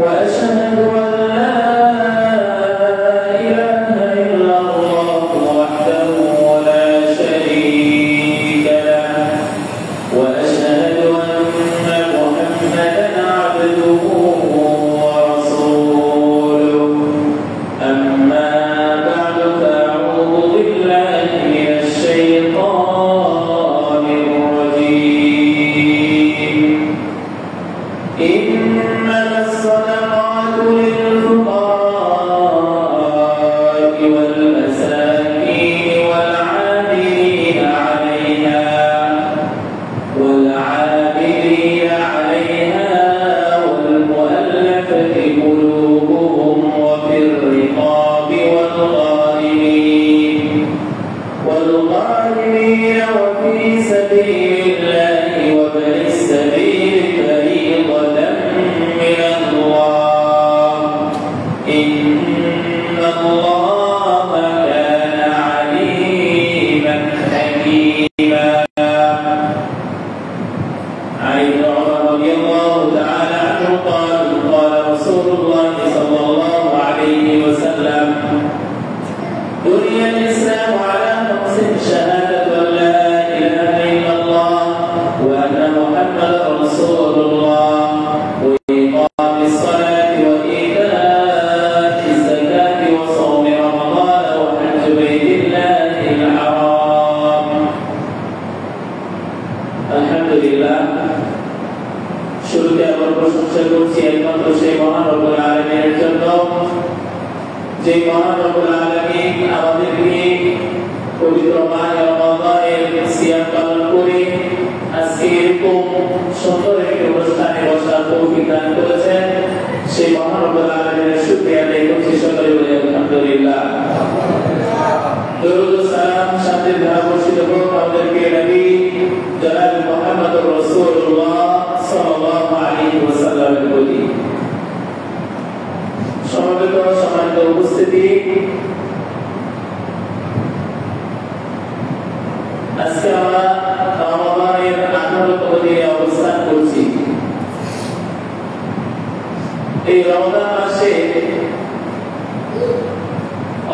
وأشهد أن لا إله إلا الله وحده لا شريك له وأشهد أن محمدا عبده ورسوله أما بعد فأعوذ بالله من الشيطان الرجيم إنما الصدقات للفقراء والمساكين والعاملين عليها والمؤلفة قلوبهم وفي الرقاب والغارمين وفي سبيل الله وابن السبيل فريضة من الله إن الله كان عليما حكيما. عن ابن عمر رضي الله تعالى عنه قال قال رسول الله صلى الله عليه وسلم بني الإسلام على خمس شهادة أن لا إله إلا الله وأن محمدا رسول الله وإقام الصلاة وإيتاء الزكاة وصوم رمضان وحج بيت الله الحرام. الحمد لله শুরুতে আবার প্রশংসা করছি একমাত্র সেই মহান রব্বুল আলামিনের জন্য যে মহান রব্বুল আলামিন আমাদেরকে পবিত্র মাহে রমজানের সিয়াম পালন করে আজকে এরকম সুন্দর একটি অনুষ্ঠানে বসার তৌফিক দান করেছেন। সেই মহান রব্বুল আলামিনের শুকরিয়া আদায় করছি সকলে বলে আলহামদুলিল্লাহ। দরুদ ও সালাম শান্তির ধারা বর্ষিত হোক আমাদেরকে নবী জনাব মুহাম্মদুর রাসূলুল্লাহ সাল্লাল্লাহু আলাইহি ওয়াসাল্লামের প্রতি। সম্মানিত উপস্থিতি, আজকে আমরা রমজানের 18তম দিনে অবস্থান করছি। এই রমজান মাসে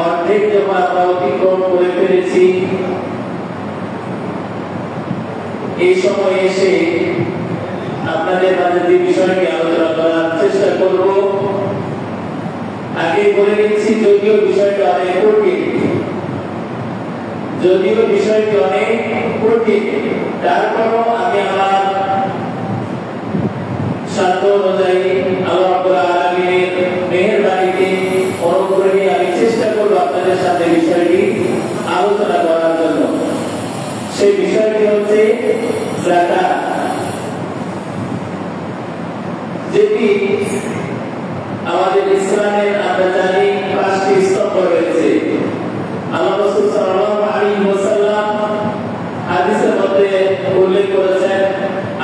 অর্ধেক যখন আমরা অতিক্রম করে ফেলেছি, এই সময় এসে আপনাদের মাঝে যে বিষয়টি আলোচনা করার চেষ্টা করব, আগে বলে দিচ্ছি যদিও বিষয়টি অনেক কঠিন, তারপরও আমি আমার সাধ্য অনুযায়ী আল্লাহ রাব্বুল আলামিনের মেহেরবানিতে অনুগ্রহে আমি চেষ্টা করব আপনাদের সাথে বিষয়টি আলোচনা করার জন্য। সেই বিষয়টি হচ্ছে যাকাত, যেটি আমাদের ইসলামের আমরা জানি 5টি স্তম্ভ রয়েছে। আল্লাহ রাসূল সাল্লাল্লাহু আলাইহি ওয়াসাল্লাম হাদিসের মধ্যে উল্লেখ করেছেন,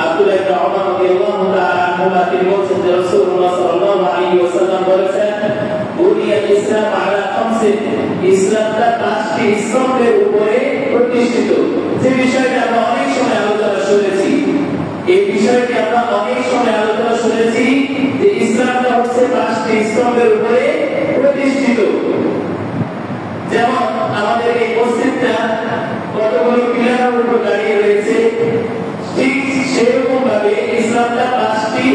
আব্দুল্লাহ ইবনে উমর রাদিয়াল্লাহু তাআলা আনহুমা তিনি বলেছেন যে রাসূলুল্লাহ সাল্লাল্লাহু আলাইহি ওয়াসাল্লাম বলেছেন, বুনিয়াল ইসলাম আলা খামসিন, ইসলামটা 5টি স্তম্ভের উপরে প্রতিষ্ঠিত। যে বিষয়টা আমরা অনেক সময় আলোচনা শুনেছি, এই বিষয়টি আমরা অনেক সময় আলোচনা শুনেছি যে ইসলামটা হচ্ছে 5টি স্তম্ভের উপরে প্রতিষ্ঠিত। যেমন আমাদের এই মসজিদটা কতগুলো পিলারের উপর দাঁড়িয়ে রয়েছে, ঠিক সেরকম ভাবে ইসলামটা 5টি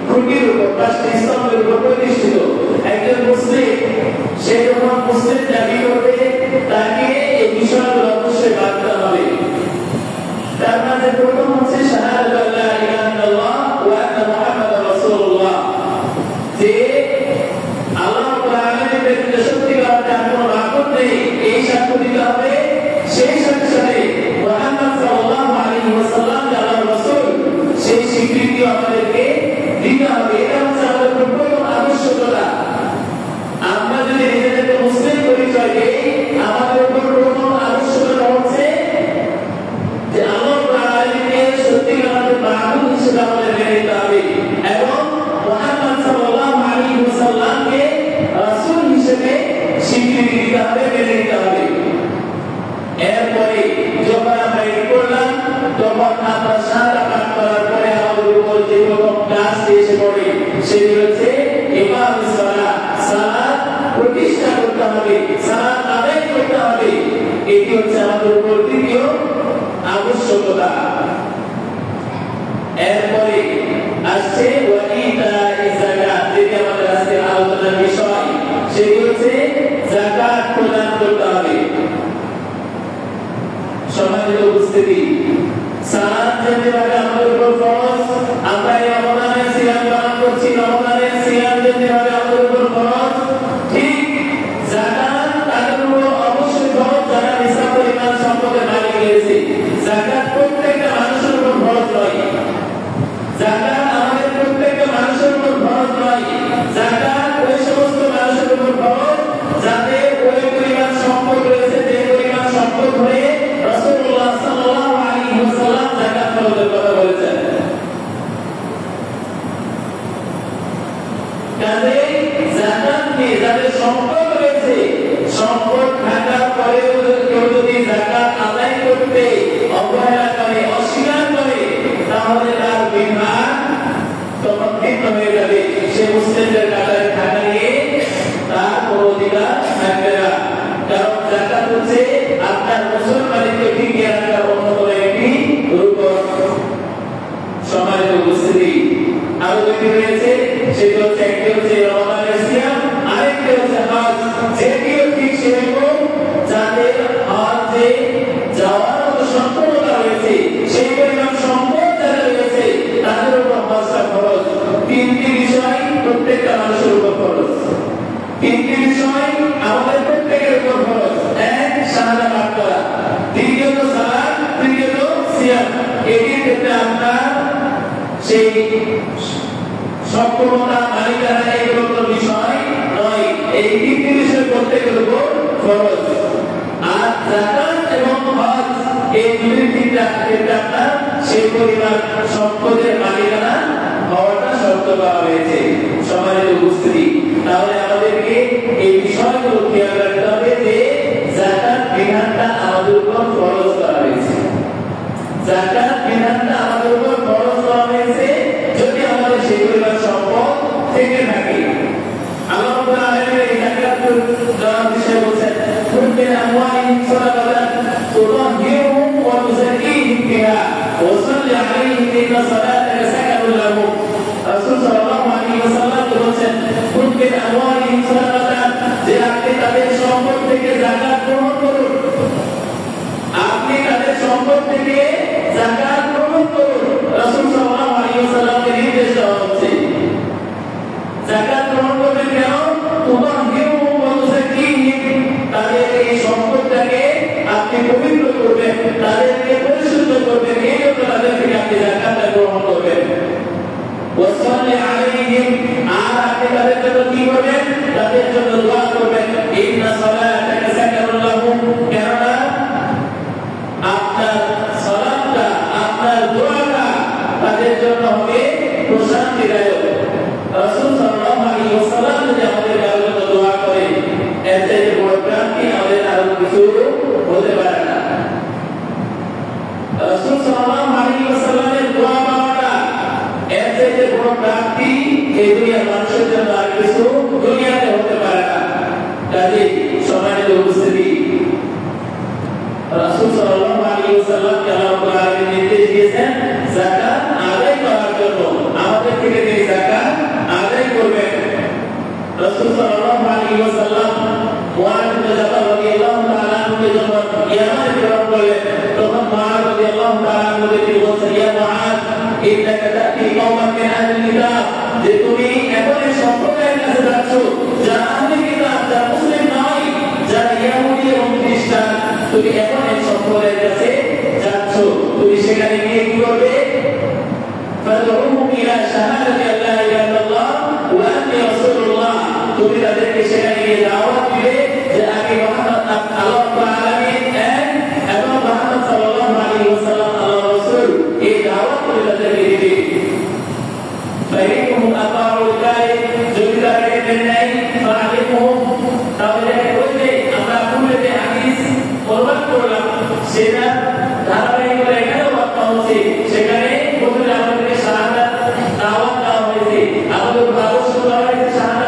খুঁটির উপর, 5টি স্তম্ভের উপর প্রতিষ্ঠিত। একজন মুসলিম সে যখন মুসলিম দাবি করবে, তাকে এই বিষয়গুলো অবশ্যই মানতে হবে। তার মধ্যে প্রথম হচ্ছে শাহাদাতু আল্লা ইলাহা ইল্লাল্লাহ ওয়া আন্না মুহাম্মাদার রাসূলুল্লাহ, যে আল্লাহ রাব্বুল আলামিনের ব্যতীত সত্যিকার অর্থে আর কোনো মাবুদ নেই, এই সাক্ষ্য দিতে হবে। সেই সাথে সাথে মুহাম্মদ সাল্লাল্লাহু আলাইহি ওয়াসাল্লাম যে আল্লাহর রাসূল, সেই স্বীকৃতি আমাদেরকে দিতে হবে। এটা হচ্ছে আমাদের প্রথম ইকামিস সালাত, সালাত প্রতিষ্ঠা করতে হবে, সালাত আদায় করতে হবে। এটি হচ্ছে আমাদের উপর দ্বিতীয় আবশ্যকতা। এরপরে আসছে ওয়া ইতাইজ যাকাত, যেটি আমাদের আজকে আলোচনার বিষয়, সেটি হচ্ছে যাকাত প্রদান করতে হবে। সম্মানিত উপস্থিতি, সালাত যেভাবে আমাদের উপর ফরজ, আমরা এই রমজানের সিয়াম পালন করছি, রমজানের সিয়াম যেভাবে আমাদের উপর ফরজ, ঠিক যাকাত তাদের উপর অবশ্যই ফরজ যারা নিসাব পরিমাণ সম্পদের মালিক হয়েছে। যাকাত প্রত্যেকটা মানুষের উপর ফরজ নয়, যাকাত আমাদের প্রত্যেকটা মানুষের উপর ফরজ নয়। যাকাত ওই সমস্ত মানুষের উপর ফরজ যাদের ওই পরিমাণ সম্পদ রয়েছে, যে পরিমাণ সম্পদ হয়ে রাসূলুল্লাহ সাল্লাল্লাহু আলাইহি ওয়াসাল্লাম যাকাত ফরজের কথা বলেছেন। কাজেই যাকাত নিয়ে যাদের সম্পদ রয়েছে, সম্পদ থাকার পরেও কেউ যদি যাকাত আদায় করতে অবহেলা করে, অস্বীকার করে, তাহলে তার বিধান তখন ভিন্ন হয়ে যাবে। সে মুসলিমদের কাতারে থাকা নিয়ে তার কোনো অধিকার থাকবে না। কারণ যাকাত হচ্ছে আপনার মুসলমানকে টিকিয়ে রাখার অন্যতম একটি রূপক। সম্মানিত উপস্থিতি, আরো দুটি রয়েছে, সেটি হচ্ছে একটি হচ্ছে রমজানের সিয়াম, আরেকটি হচ্ছে হজ। যেটিও ঠিক সেরকম যাদের হজে যাওয়ার মতো সক্ষমতা রয়েছে, সেই পরিমাণ সম্পদ যাদের রয়েছে, তাদের উপর হজটা ফরজ। তিনটি বিষয় প্রত্যেকটা মানুষের উপর ফরজ, তিনটি বিষয় আমাদের প্রত্যেকের উপর ফরজ। এক, শাহাদাত পাঠ করা, দ্বিতীয়ত সালাত, তৃতীয়ত সিয়াম। এটির ক্ষেত্রে আপনার সেই সক্ষমতা মালিকানা এগুলো কোনো বিষয় নয়, এই তিনটি বিষয় প্রত্যেকের উপর ফরজ। আর যাকাত এবং হজ এই দুই তিনটা ক্ষেত্রে আপনার সেই পরিমাণ সম্পদের মালিকানা হওয়াটা শর্ত করা হয়েছে। সম্মানিত উপস্থিতি, তাহলে আমাদেরকে এই বিষয়গুলো খেয়াল রাখতে হবে যে যাকাত বিধানটা আমাদের উপর ফরজ করা হয়েছে। যাকাত বিধানটা আমাদের উপর ফরজ করা হয়েছে যদি আমাদের সেই পরিমাণ সম্পদ থেকে থাকে। আল্লাহ তাআলা এই যাকাতের বিষয় বলেছেন, কুল্লিন আমওয়ালিহিম সাদাকাতান তুতাহহিরুহুম ওয়া তুযাক্কিহিম বিহা ওয়া সাল্লি আলাইহিম ইন্না সালাতাকা সাকানুন লাহুম। রাসূল সাল্লাল্লাহু আলাইহি ওয়াসাল্লাম বলেছেন, কুল্লিন আমওয়ালিহিম সাদাকাতান, যে আপনি তাদের সম্পদ থেকে যাকাত গ্রহণ করুন, আপনি তাদের সম্পদ থেকে যাকাত গ্রহণ করুন। রাসূল সাল্লাল্লাহু আলাইহি ওয়াসাল্লামের নির্দেশ দেওয়া হচ্ছে। যাকাত গ্রহণ করবেন কেন? তুতাহহিরুহুম ওয়া তুযাক্কিহিম, তাদের এই সম্পদটাকে আপনি পবিত্র করবেন, তাদেরকে পরিশুদ্ধ করবেন, এই জন্য তাদের থেকে আপনি যাকাতটা গ্রহণ করবেন। ওয়া সাল্লি আলাইহিম, আর আপনি তাদের জন্য কি করবেন? তাদের জন্য দোয়া করবেন। ইন্না সালাতাকা সাকানুন লাহুম, কেননা আপনার সালাতটা, আপনার দোয়াটা তাদের জন্য হবে প্রশান্তিদায়ক। রাসূল সাল্লাল্লাহু আলাইহি ওয়াসাল্লাম যদি আমাদের জন্য দোয়া করে, এর চাইতে বড় প্রাপ্তি আমাদের আর কিছু হতে পারে না। রাসূল সাল্লাল্লাহু আলাইহি ওয়াসাল্লামের দোয়া পাওয়াটা এর চাইতে বড় প্রাপ্তি এই দুনিয়ার মানুষের জন্য আর কিছু দুনিয়াতে হতে পারে না। কাজেই সম্মানিত উপস্থিতি, রাসূল সাল্লাল্লাহু আলাইহি ওয়াসাল্লামকে আল্লাহ তাআলা নির্দেশ দিয়েছেন যাকাত আদায় করার জন্য। আমাদের থেকে এই যাকাত আদায় করবেন। রাসূল সাল্লাল্লাহু আলাইহি ওয়াসাল্লাম মুআয ইবনে জাবাল রাদিয়াল্লাহু তাআলা আনহুকে যখন ইয়ামানে প্রেরণ করলেন, তখন মুআয রাদিয়াল্লাহু তাআলা আনহুকে তিনি বলছেন, ইয়া মুআয, ইন্নাকা তা'তি কওমান মিন আহলিল কিতাব, যে তুমি এমন এক সম্প্রদায়ের কাছে যাচ্ছ যারা আহলে কিতাব, যারা মুসলিম নয়, যারা ইহুদি এবং খ্রিস্টান। তুমি এমন এক সম্প্রদায়ের কাছে যাচ্ছ, তুমি সেখানে গিয়ে কি করবে? ফাদউহুম ইলা শাহাদাতি আল্লা ইলাহা ইল্লাল্লাহ ওয়া আন্নী রাসূলুল্লাহ, তুমি তাদেরকে সেখানে গিয়ে দাওয়াত দিবে যে আমি মুহাম্মদ আল্লাহ আলামিন এক এবং মুহাম্মদ সাল্লাল্লাহু আলাইহি ওয়াসাল্লাম আল্লাহর রাসূল। এই দাওয়াত তুমি তাদেরকে দিবে। ফাইকুম আতাউ যালিক, যদি তারা এটা নেয়, ফাআলিকুম, তাহলে ওই যে আমরা পূর্বে হাদিস বর্ণনা করলাম, সেটা ধারাবাহিকভাবে এখানেও বলা হচ্ছে। সেখানে প্রথমে আমাদেরকে শাহাদাত দাওয়াত দেওয়া হয়েছে, আমাদের আবশ্যক করা হয়েছে শাহাদাত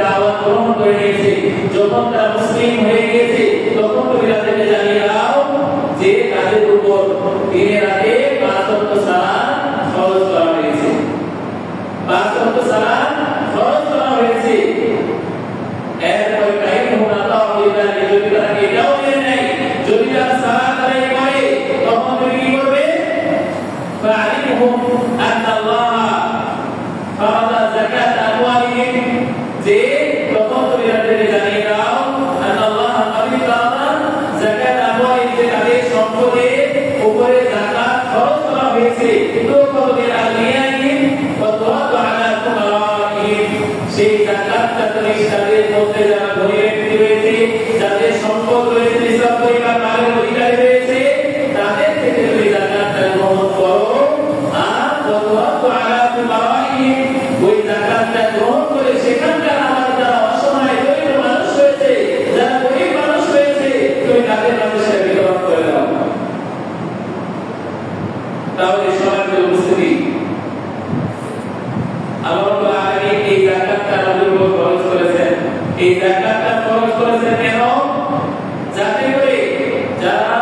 দাওয়াত গ্রহণ করে নিয়েছে, যখন তারা মুসলিম হয়ে গিয়েছে তখন তুমি তাদেরকে জানিয়ে দাও যে তাদের উপর দিনে রাতে 5 ওয়াক্ত সালাত ফরজ করা হয়েছে। 5 ওয়াক্ত সালাত ফরজ করা হয়েছে। এরপর কাইমুন আল্লাহু লিল্লাহি, যদি তারা এটাও মেনে নেয়, যদি তারা সালাত আদায় করে তখন তুমি কি করবে? ফাআলিমহুম আন্নাল্লাহ ফারাদা যাকাত আমওয়ালিহিম, যে তখন তুমি তাদেরকে জানিয়ে দাও আল্লাহ ফারাদা যাকাত আমওয়ালিহিম, যে তাদের সম্পদের উপরে যাকাত ফরজ করা হয়েছে। তো কবি আলিয়াহিম ওয়া তুরাদু আলা ফুকারাহিম, সেই যাকাতটা তুমি তাদের মধ্যে যারা ধনী ব্যক্তি রয়েছে, যাদের সম্পদ রয়েছে, নিসাব পরিমাণ মালের অধিকারী রয়েছে, তাদের থেকে তুমি যাকাতটা গ্রহণ করো। আর ওয়া তুরাদু আলা ফুকারাহিম, ওই যাকাতটা গ্রহণ করে সেখানকার আমার যারা অসহায় দরিদ্র মানুষ রয়েছে, যারা গরিব মানুষ রয়েছে, তুমি তাদের মানুষের বিতরণ করে দাও। তাহলে সমাজের উপস্থিতি আল্লাহ এই যাকাতটা আমাদের উপর খরচ করেছেন। এই যাকাতটা খরচ করেছেন কেন? যাতে করে যারা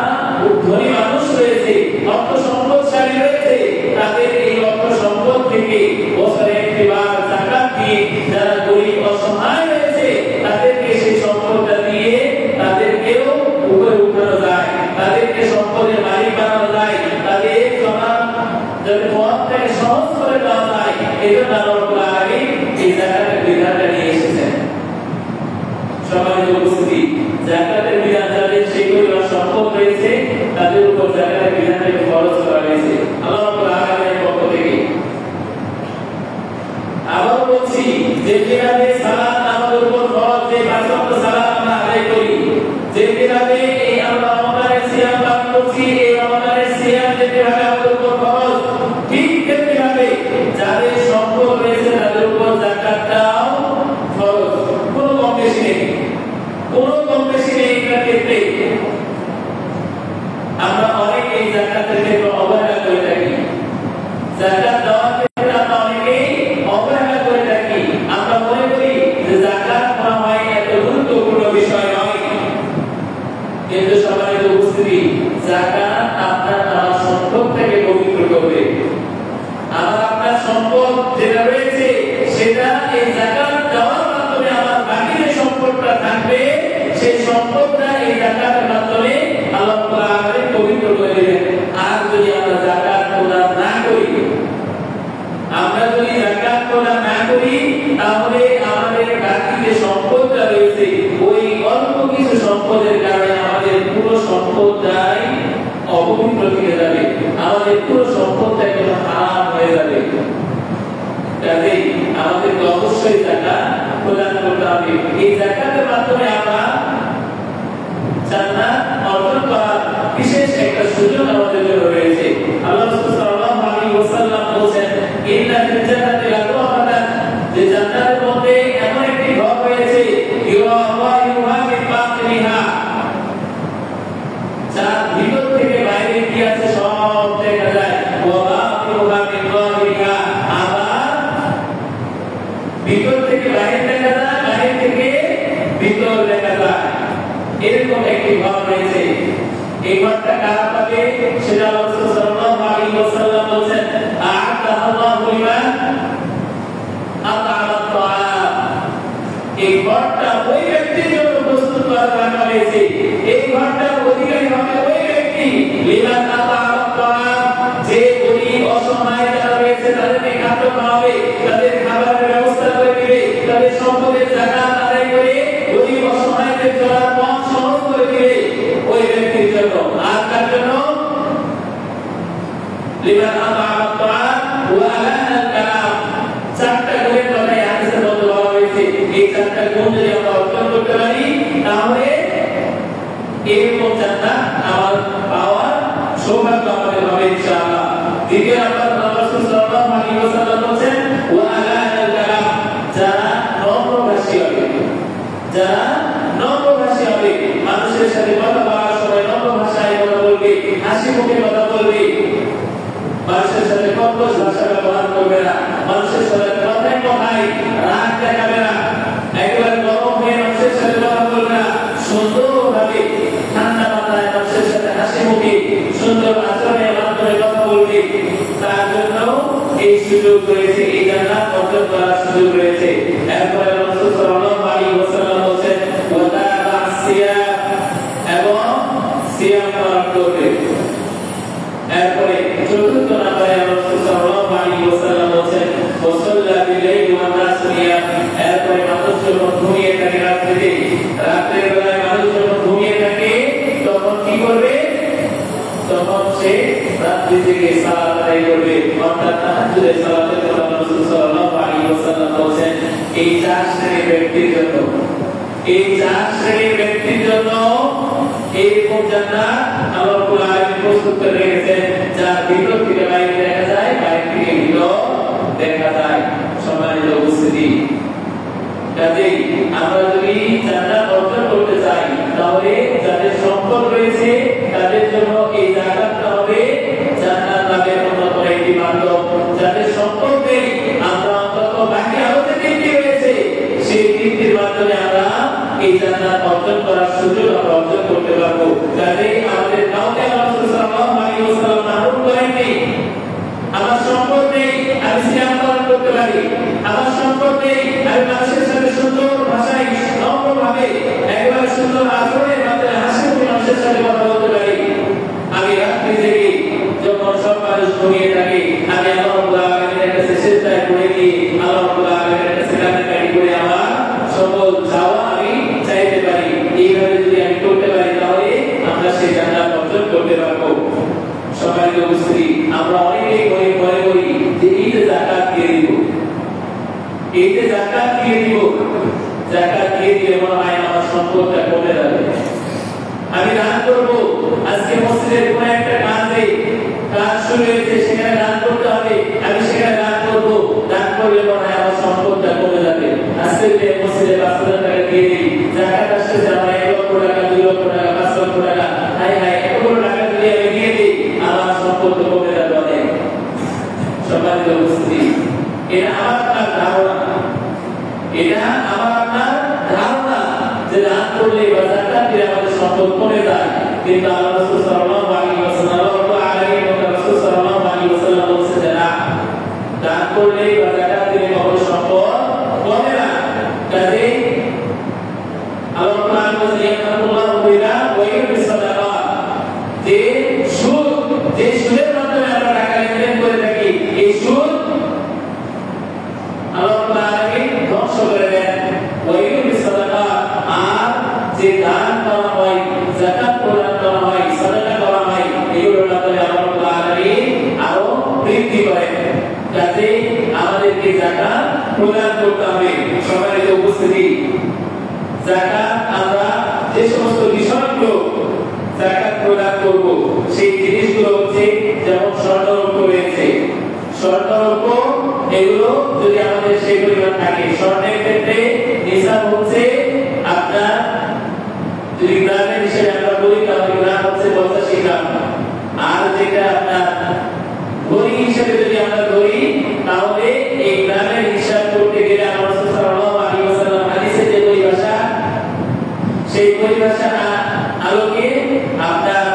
ধনী মানুষ রয়েছে, অর্থ সম্পদশালী রয়েছে, তাদের এই অর্থ সম্পদ থেকে বছরে একবার যাকাত দিয়ে যারা গরিব অসহায় রয়েছে তাদেরকে সেই সম্পদটা দিয়ে তাদেরকেও উপরে উঠানো যায়, তাদেরকে সম্পদের মালিক বানানো যায়, তাদের যাতে পথটাকে সহজ করে দেওয়া যায়। এই জন্য আল্লাহ আগে এই যাকাতের বিধানটা নিয়ে এসেছেন। সমাজের উপস্থিতি যাকাতের বিধান যাদের সেগুলো সম্পদ রয়েছে তাদের উপর যাকাতের বিধানটাকে ফরজ করা হয়েছে আল্লাহ আগামের পক্ষ থেকে। আবার বলছি যে কিভাবে সালাত আমাদের উপর ফরজ, যে 5 ওয়াক্ত সালাত আমরা আদায় করি, যে কিভাবে এই আমরা রমজানের সিয়াম পালন করছি, এই রমজানের সিয়াম যে কিভাবে আমাদের উপর ফরজ, ঠিক তেমনিভাবে যাদের সম্পদ রয়েছে তাদের উপর যাকাতটাও ফরজ। কোনো কম বেশি নেই, কোনো কম বেশি নেই। এটার ক্ষেত্রে আমরা অনেক এই যাকাতের ক্ষেত্রে অবহেলা করে থাকি। যাকাত দেওয়ার ক্ষেত্রে আমরা অনেকেই অবহেলা করে থাকি। আমরা মনে করি যে যাকাত করা হয় এত গুরুত্বপূর্ণ বিষয় নয়, কিন্তু সমাজের উপস্থিতি যাকাত আপনার আমার সম্পদ থেকে পবিত্র করবে। আমার আপনার সম্পদ যেটা রয়েছে সেটা এই যাকাত দেওয়ার মাধ্যমে আমার বাকি যে সম্পদটা থাকবে সেই সম্পদটা এই যাকাতের মাধ্যমে আল্লাহ তাআলা পবিত্র করে দেবেন। আর যদি আমরা যাকাত প্রদান না করি, আমরা যদি যাকাত প্রদান না করি, তাহলে আমাদের বাকি যে সম্পদটা রয়েছে ওই অল্প কিছু সম্পদের কারণে আমাদের পুরো সম্পদটাই অপবিত্র থেকে যাবে, আমাদের পুরো সম্পদটা একদম হারাম হয়ে যাবে। কাজেই আমাদেরকে অবশ্যই যাকাত প্রদান করতে হবে। এই যাকাতের মাধ্যমে আমরা জান্নাত অর্জন করার বিশেষ একটা সুযোগ আমাদের জন্য রয়েছে। আল্লাহ রাসূল সাল্লাল্লাহু আলাইহি ওয়াসাল্লাম বলেছেন, ইন্না ফিল জান্নাতি লাগাওয়াতান, যে জান্নাতের মধ্যে এমন একটি ঘর রয়েছে, ইউরা ওয়া মিন বাতিনিহা, যার ভিতর থেকে বাইরে কি আছে সব দেখা যায়, ওয়া বাতিনুহা মিন যাহিরিহা, আবার ভিতর থেকে বাইরে দেখা যায়, বাইরে থেকে ভিতর দেখা যায়। এরকম একটি ঘর রয়েছে। এই ঘরটা কারা পাবে সেটা রাসূল সাল্লাল্লাহু আলাইহি ওয়াসাল্লাম বলেন, আ'তাল্লাহু লিমান আত'আমা আত-তা'আম, এই ঘরটা ওই ব্যক্তির জন্য প্রস্তুত করা হয়েছে। এই ঘরটার অধিকারী হবে ওই ব্যক্তি লিমান আত'আমা আত-তা'আম, যে গরীব অসহায় যারা রয়েছে তাদেরকে খাদ্য খাওয়াবে, তাদের খাবারের ব্যবস্থা করে দিবে, তাদের সম্পদের যাকাত আদায় করে গরীব অসহায়দের চলার পথ সহজ করে দিবে, ওই ব্যক্তির জন্য। আর তার জন্য লিমান আত'আমা আত-তা'আম ওয়া আলানা আল-কালাম, 4টা গুণের কথা এই হাদিসের মধ্যে বলা হয়েছে। এই 4টা গুণ যদি আমরা অর্জন করতে পারি তাহলে এরকম জান্নাত আমার পাওয়ার সৌভাগ্য আমাদের হবে ইনশাআল্লাহ। দ্বিতীয় নাম্বার রাসূল সাল্লাল্লাহু আলাইহি ওয়াসাল্লাম বলেন, ওয়া আলানা আল-কালাম, যারা নম্রভাষী হবে, যারা নম্রভাষী হবে, মানুষের সাথে কথা বলার সময় নম্র ভাষায় কথা বলবে, হাসি মুখে কথা বলবে, মানুষের সাথে কর্কশ ভাষা ব্যবহার করবে না, মানুষের সাথে কথায় কথায় রাগ দেখাবে না। সুযোগ রয়েছে, এই জান্নাত অর্জন করার সুযোগ রয়েছে। এরপরে রাসূল সাল্লাল্লাহু আলাইহি ওয়াসাল্লাম বলেন ওয়ালা সিয়াম, এবং সিয়াম পালন করবে। এরপরে চতুর্থ নম্বরে রাসূল সাল্লাল্লাহু আলাইহি ওয়াসাল্লাম বলেন ওয়াসাল্লা বিল-লাইলি ওয়ান নাস নিয়াম। এরপরে মানুষ যখন ঘুমিয়ে থাকে রাত্রিতে, রাতের বেলায় মানুষ যখন ঘুমিয়ে থাকে তখন কি করবে? তখন সে রাত্রি থেকে সালাত আদায় করবে, অর্থাৎ তাহাজ্জুদের সালাতের কথা রাসূল সাল্লাল্লাহু আলাইহি ওয়াসাল্লাম বলেন এই চার শ্রেণীর ব্যক্তির জন্য, এই চার শ্রেণীর ব্যক্তির জন্য এইরকম জান্নাত আল্লাহ রাব্বুল আলামিন প্রস্তুত করে রেখেছেন, যা ভিতর থেকে বাইরে দেখা যায়, বাইরে থেকে ভিতর দেখা যায়। সম্মানিত উপস্থিতি, কাজেই আমরা যদি জান্নাত অর্জন করতে চাই তাহলে যাদের সম্পদ রয়েছে তাদের জন্য এই জাকাতটা হবে জান্নাত লাভের অন্যতম একটি মাধ্যম। যাদের সম্পদ নেই আমরা অন্তত বাকি আরো যে তিনটি রয়েছে সেই তিনটির মাধ্যমে আমরা এই জান্নাত অর্জন করার সুযোগ আমরা অর্জন করতে পারবো। কাজেই আমাদের কাউকে রাসূল সাল্লাল্লাহু আলাইহি ওয়াসাল্লাম মাহরুম করেননি। আমার সম্পদ নেই, আমি সিয়াম পালন করতে পারি, আমার সম্পদ নেই, আমি মানুষের সাথে সুন্দর ভাষায় নম্রভাবে একবার সুন্দর আচরণের মাধ্যমে হাসি মুখে মানুষের সাথে কথা বলতে পারি, আমি রাত্রি থেকে যখন সব মানুষ ঘুমিয়ে থাকে আমি আল্লাহ রাব্বুল আলামিনের কাছে সিজদায় পড়ে গিয়ে আল্লাহ রাব্বুল আলামিনের কাছে কান্নাকাটি করে আমার সকল চাওয়া আমি চাইতে পারি। এইভাবে যদি আমি করতে পারি তাহলে আমরা সেই জান্নাত অর্জন করতে পারবো। সম্মানিত উপস্থিতি, আমরা অনেকেই মনে করি যে এই যে যাকাত দিয়ে দিব, এই যে যাকাত দিয়ে দিব, যাকাত দিয়ে দিলে মনে হয় আমার সম্পদটা কমে যাবে, আমি দান করব। আজকে মসজিদের কোন একটা কাজে কাজ শুরু হয়েছে, সেখানে দান করতে হবে, আমি সেখানে দান করব, দান করলে মনে হয় আমার সম্পদটা কমে যাবে। আজকে যে মসজিদে 5,000 টাকা দিয়ে দিই, যাকাত আসছে আমার 1 লক্ষ টাকা, 2 লক্ষ টাকা, 5 লক্ষ টাকা, হাই হাই এত বড় টাকা যদি আমি দিয়ে দিই আমার সম্পদ কমে যাবে অনেক। সম্মানিত উপস্থিতি, এটা আমার আপনার ধারণা, এটা আমার আপনার ধারণা যে দান করলে বা যাকাত দিলে আমাদের সম্পদ কমে যায়। কিন্তু আল্লাহ রাসূল সাল্লাল্লাহু আলাইহি ওয়াসাল্লাম রাসূল সাল্লাল্লাহু আলাইহি ওয়াসাল্লাম বলেছেন যে না, দান করলে বা যাকাত দিলে কখনো সম্পদ কমে না। কাজেই আল্লাহ কোরআন বলেছে ইয়াকুল্লাহু বিনা ওয়া ইউবিস সাদাকাত, যে সুদ, যে সুদের মাধ্যমে আমরা টাকা লেনদেন করে থাকি, এই সুদ আল্লাহ তাআলা ধ্বংস করে দেন। ওয়া ইউবিস সাদাকাত, আর যে দান করা হয়, যাকাত প্রদান করা হয়, সাদাকা করা হয়, এগুলোর মাধ্যমে আল্লাহ তাআলা আরো বৃদ্ধি করেন। কাজেই আমাদেরকে যাকাত প্রদান করতে হবে। সম্মানিত উপস্থিতি, যাকাত আমরা যে সমস্ত বিষয়গুলো যাকাত প্রদান করব সেই জিনিসগুলো হচ্ছে যেমন স্বর্ণরৌপ্য রয়েছে, স্বর্ণরৌপ্য এগুলো যদি আমাদের সেই পরিমাণ থাকে, স্বর্ণের ক্ষেত্রে নিসাব হচ্ছে আপনার, যদি গ্রামের হিসেবে আমরা বলি তাহলে গ্রাম হচ্ছে 85 গ্রাম, আর যেটা আপনার ভরি হিসেবে যদি আমরা ধরি তাহলে এই গ্রামের হিসাব করতে গেলে আমরা রাসূল সাল্লাল্লাহু আলাইহি ওয়াসাল্লাম হাদিসে যে পরিভাষা, সেই পরিভাষা আলোকে আপনার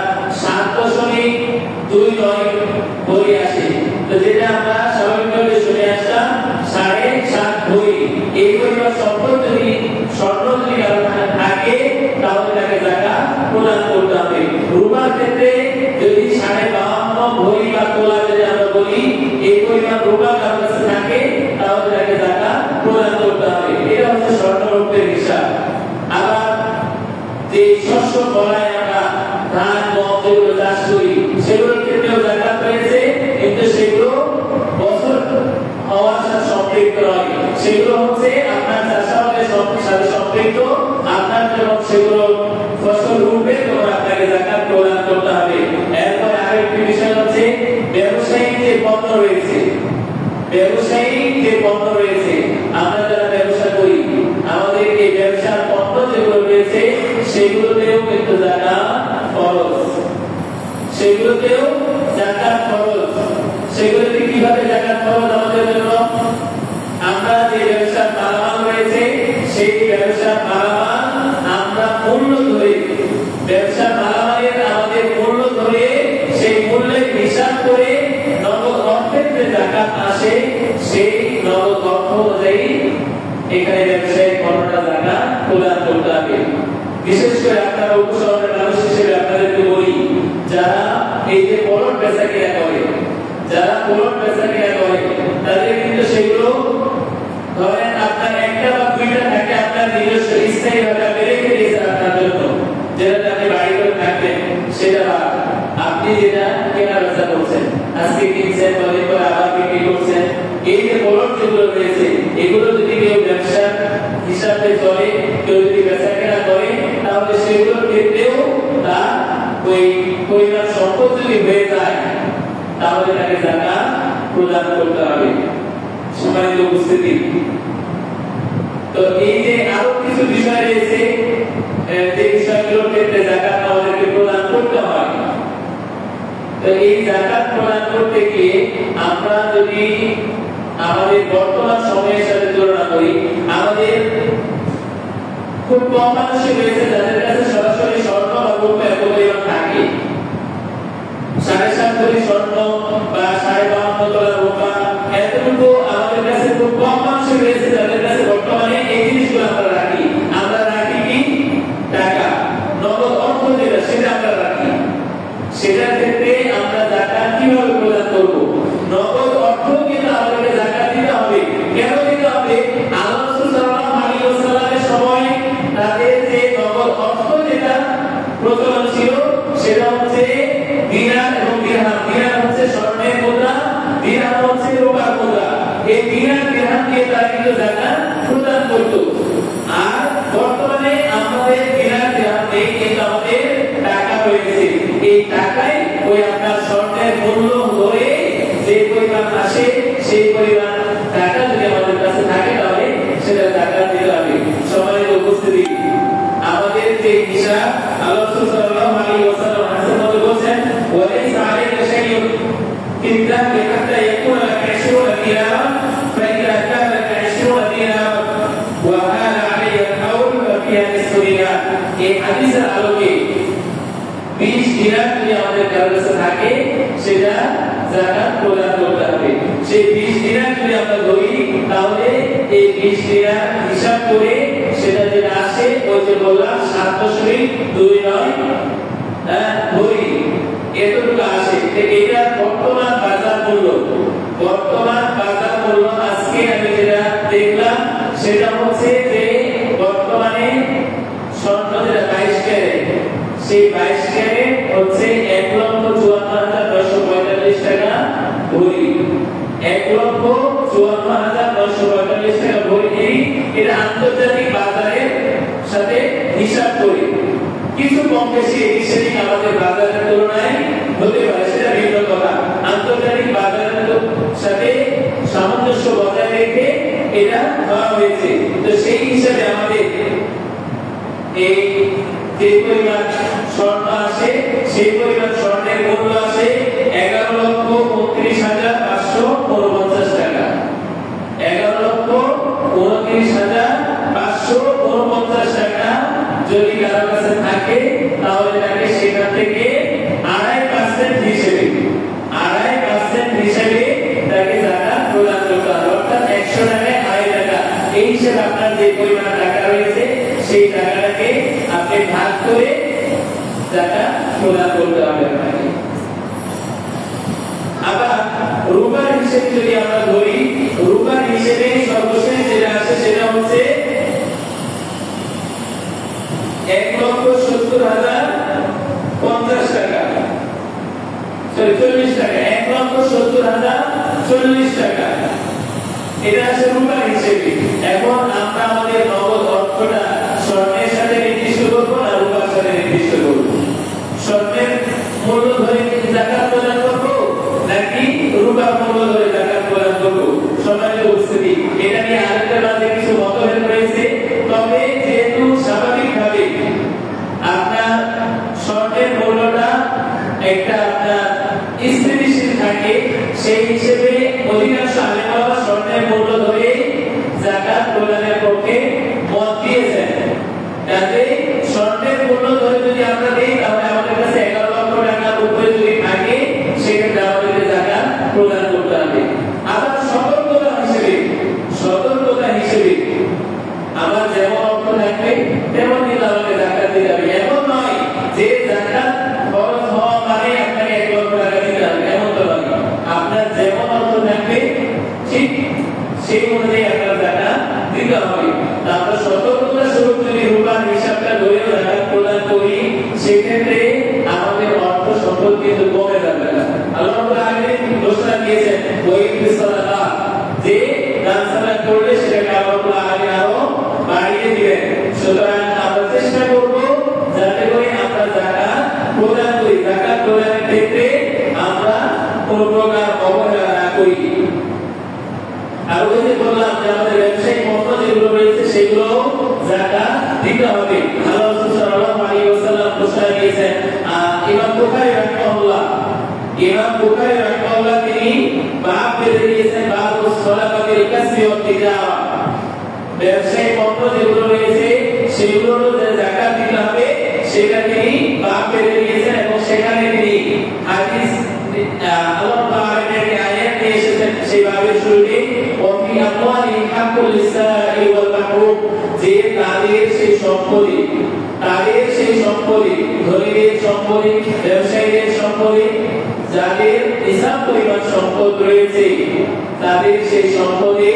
7.29 ভরি আসে। তো যেটা আমরা স্বাভাবিকভাবে শুনে আসলাম 7.5 ভরি, এই পরিমাণ সম্পদ যদি স্বর্ণ যদি কারো থাকে তাহলে তাকে যাকাত প্রদান করতে হবে। রূপার ক্ষেত্রে যদি 52.5 ভরি বা তোলা যদি আমরা বলি, এই পরিমাণ রূপা কারো কাছে থাকে তাহলে তাকে যাকাত প্রদান করতে হবে। এটা হচ্ছে স্বর্ণরৌপ্যের হিসাব। আবার যে শস্য ফলায় আমরা ধান, গম যেগুলো চাষ করি সেগুলোর ক্ষেত্রেও যাকাত রয়েছে, কিন্তু সেগুলো বছর হওয়ার সাথে সম্পৃক্ত নয়, সেগুলো হচ্ছে আপনার চাষাবাদের সাথে সম্পৃক্ত। আপনার যখন সেগুলো ফসল উঠবে তখন আপনাকে যাকাত প্রদান করতে হবে। এরপরে আরেকটি বিষয় হচ্ছে ব্যবসায়িক যে পণ্য রয়েছে, ব্যবসায়িক যে পণ্য রয়েছে, আমরা যারা ব্যবসা করি আমাদের এই ব্যবসার পণ্য যেগুলো রয়েছে সেগুলোতেও কিন্তু যাকাত ফরজ, সেগুলোতেও যাকাত ফরজ। সেগুলোতে কিভাবে যাকাত ফরজ আমাদের জন্য? আমরা যে ব্যবসার মালামাল রয়েছে সেই ব্যবসার মালামাল আমরা মূল্য ধরে, ব্যবসার মালামালের আমাদের মূল্য ধরে সেই মূল্যের হিসাব করে নগদ অর্থের যে যাকাত আসে সেই নগদ অর্থ অনুযায়ী এখানে ব্যবসায়ী পণ্যটা জাকাত প্রদান করতে হবে। বিশেষ করে আপনারা উপশহরের মানুষ হিসেবে আপনাদেরকে বলি, যারা এই যে পলট বেচাকেনা করে, যারা পলট বেচাকেনা করে তাদের কিন্তু সেগুলো ধরেন আপনার একটা বা দুইটা থাকে আপনার নিজস্ব স্থায়ী ভাবে রেখে দিয়েছে আপনার জন্য, যেটা আপনি বাড়ি করে থাকবেন, সেটা আপনি যেটা কেনা বেচা করছেন, আজকে কিনছেন পরে পরে আবার বিক্রি করছেন, এই যে পলট যেগুলো রয়েছে এগুলো যদি কেউ ব্যবসার হিসাবে চলে, কেউ যদি বেচা কেনা করে, তাহলে সেগুলোর ক্ষেত্রেও তার ওই পরিমাণ সম্পদ যদি হয়ে যায় তাহলে তাকে জাকাত প্রদান করতে হবে। সম্মানিত উপস্থিতি, তো এই যে আরো কিছু বিষয় রয়েছে যে বিষয়গুলোর ক্ষেত্রে জাকাত আমাদেরকে প্রদান করতে হয়। তো এই জাকাত প্রদান করতে গিয়ে আমরা যদি আমাদের বর্তমান সময়ের সাথে তুলনা করি, আমাদের খুব কম মানুষই রয়েছে যাদের কাছে সরাসরি স্বর্ণ বা রূপা এত পরিমাণ থাকে। 7.5 ভরি স্বর্ণ বা 52.5 তোলা রূপা এতটুকু আমাদের কাছে খুব কম মানুষই রয়েছে যাদের কাছে বর্তমানে এই জিনিসগুলো আমরা রাখি। আমরা রাখি কি? টাকা, নগদ অর্থ যেটা সেটা আমরা রাখি। সেটার ক্ষেত্রে আমরা জাকাত কিভাবে প্রদান করব? নগদ অর্থ কিন্তু আমাদেরকে জাকাত দিতে হবে। কেন দিতে হবে? আল্লাহ রাসূল সাল্লাল্লাহু আলাইহি ওয়াসাল্লামের সময় তাদের যে নগদ অর্থ যেটা প্রচলন ছিল সেটা হচ্ছে দিনার এবং দিরহাম। দিনার হচ্ছে স্বর্ণের মুদ্রা, দিরহাম হচ্ছে রূপার মুদ্রা। এই দিনার দিরহাম দিয়ে তারা কিন্তু জাকাত প্রদান করত। আর বর্তমানে আমাদের দিনার দিরহাম নেই, কিন্তু আমাদের টাকা রয়েছে। এই টাকায় ওই আপনার স্বর্ণের মূল্য ধরে যে পরিমাণ আসে সেই পরিমাণ টাকা যদি আমাদের কাছে থাকে তাহলে সেটা টাকা দিতে হবে। সম্মানিত উপস্থিতি, আমাদের যে হিসাব আল্লাহ রাসূল সাল্লাল্লাহু আলাইহি ওয়াসাল্লাম হাদিসের মধ্যে বলেছেন, ওয়ালাইসা আলাইকা শাইউন কিন্তা হাত্তা ইয়াকুনা লাকা 20 দিরহাম ফাইদা কানা লাকা 20 দিরহাম ওয়া কানা আলাইকা আল-হাওল ফাফিহা নিসফু দিরহাম। এই হাদিসের আলোকে 20 দিরহাম যদি আমাদের কাছে থাকে সেটা জাকাত প্রদান করতে হবে। সেই 20 দিরহাম যদি আমরা ধরি তাহলে এই 20 দিরহাম হিসাব করে সেটা যেটা আসে ওই যে বললাম 7.29 ভরি এতটুকু আসে। এটা বর্তমান বাজার মূল্য। বর্তমান বাজার মূল্য আজকে আমি যেটা দেখলাম সেটা হচ্ছে যে বর্তমানে স্বর্ণ যেটা 22 ক্যারেট, সেই 22 ক্যারেট হচ্ছে 1,54,945 টাকা ভরি। 1,54,945 টাকা ভরি। এটা আন্তর্জাতিক বাজারের সাথে হিসাব করি। কিছু কম বেশি এদিক আমাদের বাজারের তুলনায় হতে পারে, সেটা ভিন্ন কথা। আন্তর্জাতিক বাজারের সাথে সামঞ্জস্য বজায় রেখে এটা ধরা হয়েছে। তো সেই হিসাবে আমাদের এই যে পরিমাণ স্বর্ণ আসে সেই পরিমাণ স্বর্ণের মূল্য আসে 11,29,549 টাকা। 11,29,549 টাকা যদি কারো কাছে থাকে তাহলে তাকে সেখান থেকে 2.5% হিসেবে তাকে জাকাত প্রদান করতে হবে। অর্থাৎ 100 টাকায় 2.5 টাকা। এই হিসেবে আপনার যে পরিমাণ টাকা রয়েছে সেই টাকাটাকে আপনি ভাগ করে জাকাত প্রদান করতে হবে আপনাকে। আবার রূপার হিসেবে যদি আমরা ধরি, রূপার হিসেবে সর্বশেষ যেটা আছে সেটা হচ্ছে 1,70,050 টাকা, 40 টাকা, 1,70,040 টাকা। এটা আছে রূপার হিসেবে। এখন আমরা আমাদের নগদ অর্থটা স্বর্ণের সাথে নির্দিষ্ট করব না রূপার সাথে নির্দিষ্ট করব? স্বর্ণের মূল্য ধরে জাকাত প্রদান করব নাকি রূপার মূল্য ধরে জাকাত প্রদান করব? সম্মানিত উপস্থিতি, এটা নিয়ে আরেকটা মাঝে কিছু মতভেদ রয়েছে। তবে যেহেতু স্বাভাবিকভাবে আপনার স্বর্ণের মূল্যটা একটা আপনার স্থিতিশীল থাকে, সেই হিসেবে অধিকাংশ আলেমরা স্বর্ণের মূল্য ধরে জাকাত প্রদানের পক্ষে মত দিয়েছেন। যাতে স্বর্ণের মূল্য ধরে যদি আমরা দেই তাহলে আমাদের কাছে 11 লক্ষ টাকার উপরে যদি থাকে সেক্ষেত্রে আমাদের জাকাত প্রদান করতে হবে। আবার সতর্কতা সুতরাং আমরা চেষ্টা করব যাতে করে আমরা যাকাত প্রদান করি, যাকাত প্রদানের ক্ষেত্রে আমরা কোনো প্রকার অবহেলা না করি। আর ওই যে বললাম যে আমাদের ব্যবসায়িক পণ্য যেগুলো রয়েছে সেগুলো যাকাত দিতে হবে। আল্লাহ রাসূল সাল্লাল্লাহু আলাইহি ওয়াসাল্লাম ঘোষণা দিয়েছেন। ইমাম বুখারী রাহিমাহুল্লাহ তিনি বাব বেঁধে দিয়েছেন, বাবুস সালাকাতিল কাসবি ওয়াত তিজারা। ব্যবসায়িক পণ্য যেগুলো রয়েছে সেগুলোর যে যাকাত দিতে হবে সেটা তিনি বাব বেঁধে দিয়েছেন এবং সেখানে তিনি হাদিস আল্লাহ তাআলা এর আয়াত নিয়ে এসেছেন। সেই বাবের শুরুতে ওয়াফি আমওয়ালি হাক্কুল লিসাইল ওয়াল মাহরুম, যে তাদের সেই সম্পত্তি, ধনীদের সম্পত্তি, ব্যবসায়ীদের সম্পত্তি, যাদের নিসাব পরিমাণ সম্পদ রয়েছে তাদের সেই সম্পদে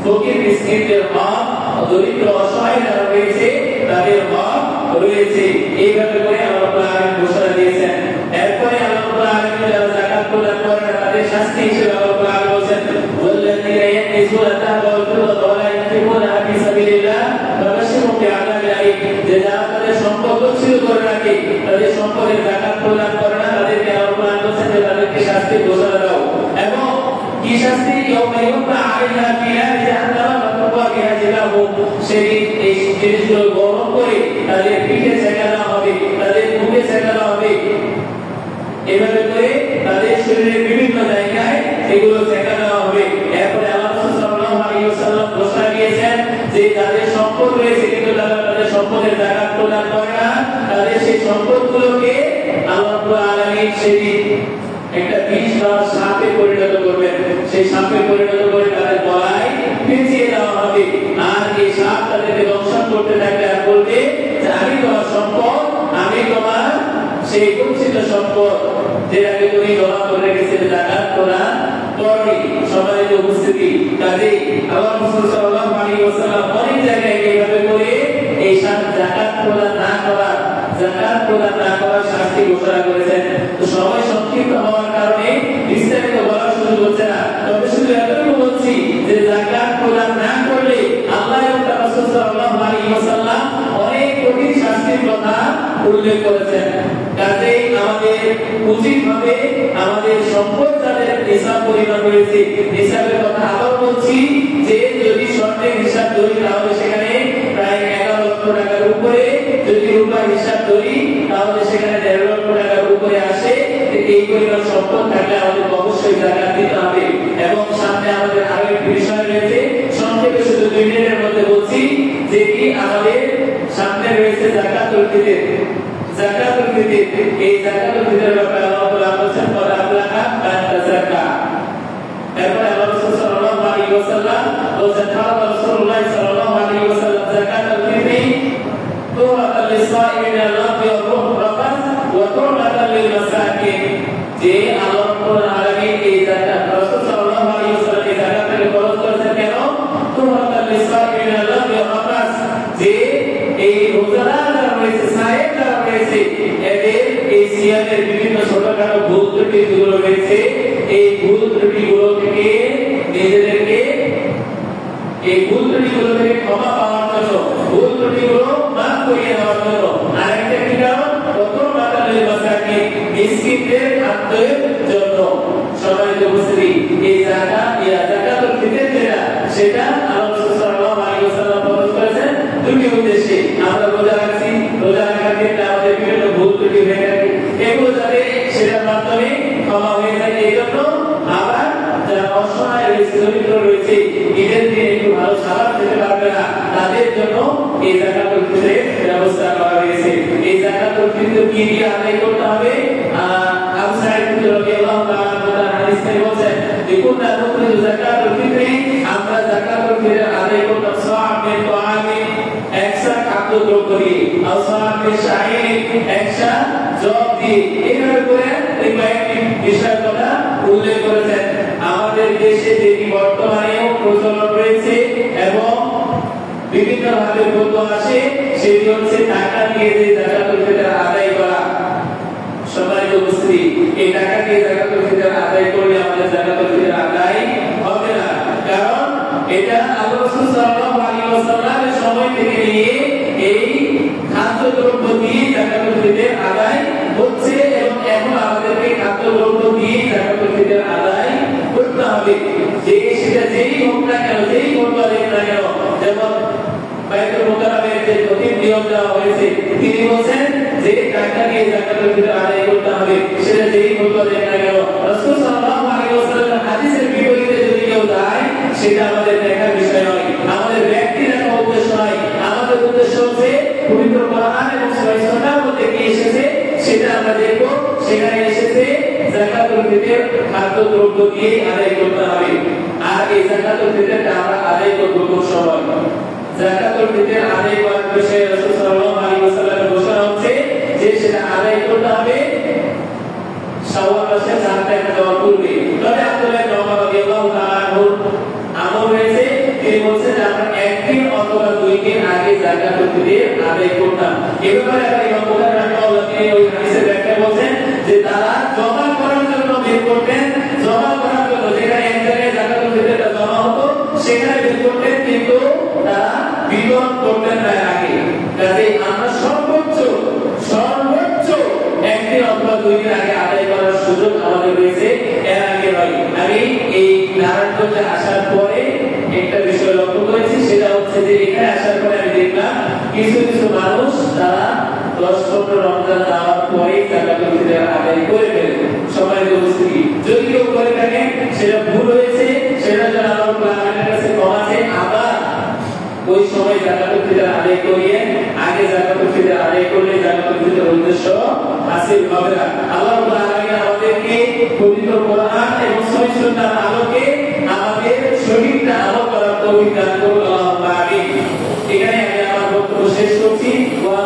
ফকির মিসকিনদের হক, দরিদ্র অসহায় যারা রয়েছে তাদের হক রয়েছে। এইভাবে করে আল্লাহ রাব্বুল আলামিন ঘোষণা দিয়েছেন। এরপরে আল্লাহ রাব্বুল আলামিন যারা যাকাত প্রদান করে না তাদের শাস্তি হিসেবে আল্লাহ রাব্বুল আলামিন বলেন ওয়াল্লাযীনা ইয়াকনিজুনা আয-যাহাবা ওয়াল ফিদ্দাতা ওয়া লা ইউনফিকুনাহা ফী সাবিলিল্লাহ ফাবাশশিরহুম বিআযাবিন আলীম। যে যারা তাদের সম্পদ সঞ্চয় করে রাখে, তাদের সম্পদের যাকাত প্রদান করে না, তাদেরকে আল্লাহ রাব্বুল আলামিন বলেন যে তাদেরকে শাস্তি ঘোষণা দাও। এবং কি শাস্তি? ইয়াউমা ইউকবা আলাইহা ফী নারি জাহান্নাম ফাতুকওয়া বিহা জিবাহুম, সেদিন এই জিনিসগুলো গরম করে তাদের পিঠে সেঁকা দেওয়া হবে, তাদের মুখে সেঁকা দেওয়া হবে। এভাবে করে তাদের শরীরের বিভিন্ন জায়গায় এগুলো সেঁকা দেওয়া হবে। এরপরে আল্লাহ রাসূল সাল্লাল্লাহু আলাইহি ওয়াসাল্লাম ঘোষণা দিয়েছেন যে যাদের সম্পদ রয়েছে কিন্তু তারা তাদের সম্পদের যাকাত প্রদান করে না, তাদের সেই সম্পদগুলোকে আল্লাহ রাব্বুল আলামিন সেদিন একটা বিষ বা সাপে পরিণত করবেন। সেই সাপে পরিণত করে তাদের গলায় পেঁচিয়ে দেওয়া হবে। আর এই সাপ তাদেরকে দংশন করতে থাকবে আর বলবে যে আমি তোমার সম্পদ, আমি তোমার সেই গচ্ছিত সম্পদ যেটাকে তুমি জমা করে রেখেছিলে যাকাত প্রদান করনি। সম্মানিত উপস্থিতি, কাজেই আল্লাহ রাসূল সাল্লাল্লাহু আলাইহি ওয়াসাল্লাম অনেক জায়গায় এইভাবে করে এই যাকাত প্রদান না করার শাস্তি ঘোষণা করেছেন। তো সময় সংক্ষিপ্ত হওয়ার কারণে বিস্তারিত বলার সুযোগ হচ্ছে না, তবে শুধু এতটুকু বলছি যে যাকাত প্রদান না করলে আল্লাহ এবং তার রাসূল সাল্লাল্লাহু আলাইহি ওয়াসাল্লাম অনেক কঠিন শাস্তির কথা উল্লেখ করেছেন। কাজেই আমাদের উচিতভাবে আমাদের সম্পদ যাদের নিসাব পরিমাণ রয়েছে, নিসাবের কথা আবার বলছি যে যদি স্বর্ণের হিসাব ধরি তাহলে সেখানে প্রায় 11 লক্ষ টাকার উপরে, যদি রূপার হিসাব ধরি তাহলে সেখানে 1.5 লক্ষ টাকার উপরে আসে। এই পরিমাণ সম্পদ থাকলে আমাদের অবশ্যই যাকাত দিতে হবে। এবং সামনে আমাদের আরো একটি বিষয় রয়েছে, সংক্ষেপে শুধু 2 মিনিটের মধ্যে বলছি যে কি আমাদের সামনে রয়েছে যাকাতুল ফিতর। এই যাকাতুল ফিতরের ব্যাপারে আল্লাহ তাআলা বলেছেন ক্বাদ আফলাহা মান তাযাক্কা। এরপরে আল্লাহ রাসূল সাল্লাল্লাহু আলাইহি ওয়াসাল্লাম বলেছেন ফারাদা রাসূলুল্লাহ সাল্লাল্লাহু আলাইহি ওয়াসাল্লাম যাকাতুল ফিতরি তুরাতাল লিসাইমি মিনাল লাগwi ওয়ার রাফাস ওয়া তুরাতাল লিল মাসাকিন। যে আল্লাহ রাব্বুল আলামিন এই যাকাত রাসূল সাল্লাল্লাহু আলাইহি ওয়াসাল্লাম এই যাকাতকে ফরজ করেছেন কেন? তুরাতাল লিসাইমি মিনাল লাগwi ওয়ার রাফাস, যে এই রোজাদার যারা রয়েছে, সায়েম যারা রয়েছে, এদের এই সিয়ামের বিভিন্ন ছোটখাটো ভুল ত্রুটিগুলো রয়েছে, এই ভুল ত্রুটিগুলো থেকে নিজেদেরকে ক্ষমা পাওয়ার জন্য, ভুল ত্রুটিগুলো মাফ করিয়ে দেওয়ার জন্য। আরেকটা কি কারণ? ওয়াতুরাতাল মাসাকিন, মিসকিনদের খাদ্যের জন্য। সম্মানিত উপস্থিতি, এই যাকাতুল ফিতর সেটা আল্লাহ রাসূল সাল্লাল্লাহু আলাইহি ওয়াসাল্লাম ফরজ করেছেন দুটি উদ্দেশ্যে। আমরা রোজা রাখছি, রোজা রাখার ক্ষেত্রে আমাদের বিভিন্ন ভুল ত্রুটি হয়ে থাকে, এগুলো যাতে সেটার মাধ্যমে ক্ষমা হয়ে যায়। এই জন্য আবার যারা অসহায় রয়েছে, দরিদ্র রয়েছে, ঈদের দিনে একটু ভালো খাবার খেতে পারবে না, তাদের জন্য এই যাকাতুল ফিতরের ব্যবস্থা করা হয়েছে। এই যাকাতুল ফিতর কি দিয়ে আদায় করতে হবে? আবু সাঈদ রাদিয়াল্লাহু তাআলা তার হাদিসে বলেন যে কুননা নুখরিজু যাকাতুল ফিতরি, আমরা যাকাতুল ফিতর আদায় করতাম সাআ মিন তুআমি, একশা খাদ্য দ্রব্য দিয়ে, আর সাআ মিন শাইরি, একশা জব দিয়ে। এইভাবে করে এই কয়েকটি বিষয়ের কথা উল্লেখ করেছেন। আমাদের দেশে যেটি বর্তমানেও প্রচলন রয়েছে এবং বিভিন্ন ভাবে বলতে আসে, সেটি হচ্ছে টাকা দিয়ে যে যাকাতুল ফিতর আদায় করা। সম্মানিত উপস্থিতি, এই টাকা দিয়ে যাকাতুল ফিতর আদায় করলে আমাদের যাকাতুল ফিতর আদায় হবে না। কারণ এটা আল্লাহ রাসূল সাল্লাল্লাহু আলাইহি ওয়াসাল্লামের সময় থেকে নিয়ে এই খাদ্যদ্রব্য দিয়ে যাকাতুল ফিতর আদায় হচ্ছে এবং এখন আমাদেরকে খাদ্যদ্রব্য দিয়ে যাকাতুল ফিতর আদায় করতে হবে। যে সেটা যেই হোক না কেন, যেই কোরবানি না কেন, যেমন বাইতুল মুকাররমের যে খতিব নিয়োগ দেওয়া হয়েছে তিনি বলেন যে টাকা দিয়ে যাকাতুল ফিতর আদায় করতে হবে, সেটা যেই কোরবানি না কেন। রাসূল সাল্লাল্লাহু আলাইহি ওয়াসাল্লামের হাদিসের বিপরীতে যদি কেউ যায় সেটা আমাদের দেখার বিষয় নয়, আমাদের ব্যক্তি দেখা উদ্দেশ্য নয়। আমাদের উদ্দেশ্য হচ্ছে পবিত্র কোরআন এবং সহিহ সুন্নাহর মধ্যে কি এসেছে সেটা আমরা দেখব। সেখানে এসেছে যাকাতুল ফিতর খাদ্যদ্রব্য দিয়ে আদায় করতে হবে। আর এই যাকাতুল ফিতরটা আমরা আদায় করব কোন সময়? যাকাতুল ফিতর আদায় করার বিষয়ে রাসূল সাল্লাল্লাহু আলাইহি ওয়াসাল্লামের ঘোষণা হচ্ছে যে সেটা আদায় করতে হবে শাওয়াল মাসের 4 তারিখ দেওয়ার পূর্বে। তবে আব্দুল্লাহ ইবনে ওমর রাদিয়াল্লাহু তাআলা আনহুর আমল রয়েছে, তিনি বলছেন যে আমরা একদিন অথবা 2 দিন আগে যাকাতুল ফিতর আদায় করতাম। এই ব্যাপারে আবার ইমাম বুখারী রাহিমাহুল্লাহ তিনি ওই হাদিসের ব্যাখ্যা বলেন যে তারা জমা করার জন্য বের করতেন, জমা করার জন্য যেখানে এক জায়গায় যাকাতুল ফিতরটা জমা হতো সেখানে বের করতেন, কিন্তু তারা বিতরণ করতেন না আগে। কাজেই আমরা সর্বোচ্চ একদিন অথবা 2 দিন আগে আদায় করার সুযোগ আমাদের রয়েছে, এর আগে নয়। আমি এই নারায়ণগঞ্জে আসার পরে একটা বিষয় লক্ষ্য করেছি, সেটা হচ্ছে যে এখানে আসার পরে আমি দেখলাম কিছু কিছু মানুষ তারা 10-15 রমজান যাওয়ার পরে যাকাতুল ফিতর আদায় করে ফেলে। সম্মানিত উপস্থিতি, যদি কেউ করে থাকে সেটা ভুল হয়েছে, সেটা যেন আল্লাহর কাছে ক্ষমা চাই। আবার ওই সময় যাকাতুল ফিতর আদায় করিয়ে আগে যাকাতুল ফিতর আদায় করলে যাকাতুল ফিতর উদ্দেশ্য হাসিল হবে না। আল্লাহ রাব্বুল আলামিন আমাদেরকে পবিত্র কোরআন এবং সহিহ সুন্নাহর আলোকে আমাদের শরীরটা আমল করার তৌফিক দান করুন। আল্লাহুম্মা আমিন। এখানে আমি আমার বক্তব্য শেষ করছি। ওয়া